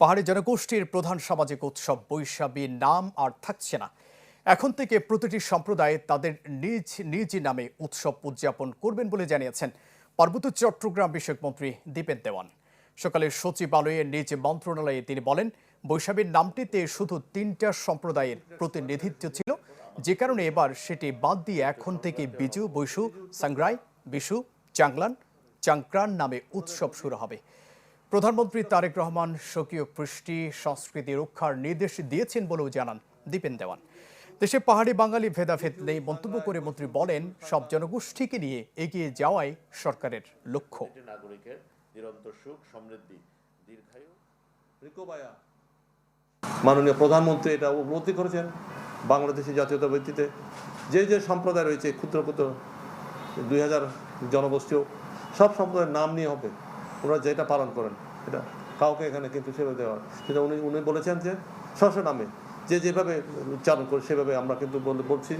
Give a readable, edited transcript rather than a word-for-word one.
পাহাড়ি জনগোষ্ঠীর প্রধান সামাজিক উৎসব বৈশাখী নাম আর থাকছে না। এখন থেকে প্রতিটি সম্প্রদায় তাদের নিজ নিজ নামে উৎসব উদযাপন করবেন বলে জানিয়েছেন পার্বত্য চট্টগ্রাম বিষয়ক মন্ত্রী দীপেন দেওয়ান। সকালে সচিবালয়ে নিজ মন্ত্রণালয়ে তিনি বলেন, বৈশাখীর নামটিতে শুধু ৩টা সম্প্রদায়ের প্রতিনিধিত্ব ছিল, যে কারণে এবার সেটি বাদ দিয়ে এখন থেকে বিজু, বৈশু, সাংগ্রাই, বিশু, চাংলান, চাংক্রান নামে উৎসব শুরু হবে। প্রধানমন্ত্রী তারেক রহমান স্বকীয় কৃষ্টি সংস্কৃতি রক্ষার নির্দেশ দিয়েছেন বলেও জানান দীপেন দেওয়ান। দেশে পাহাড়ি বাঙালি ভেদাভেদ নেই মন্তব্য করে মন্ত্রী বলেন, সব জনগোষ্ঠীকে নিয়ে এগিয়ে যাওয়াই সরকারের লক্ষ্য। নাগরিকের নিরন্তর সুখ সমৃদ্ধি দীর্ঘায়ু। মাননীয় প্রধানমন্ত্রী এটা উপলব্ধি করেছেন। বাংলাদেশের জাতীয়তা ভিত্তিতে যে যে সম্প্রদায় রয়েছে, ক্ষুদ্র ক্ষুদ্র 2000 জনগোষ্ঠীও সব সম্প্রদায়ের নাম নিয়ে হবে, ওরা যেটা পালন করেন এটা কাউকে এখানে কিন্তু সেভাবে দেওয়া, সেটা উনি বলেছেন যে স্ব নামে যে যেভাবে উচ্চারণ করে সেভাবে আমরা কিন্তু বলছি।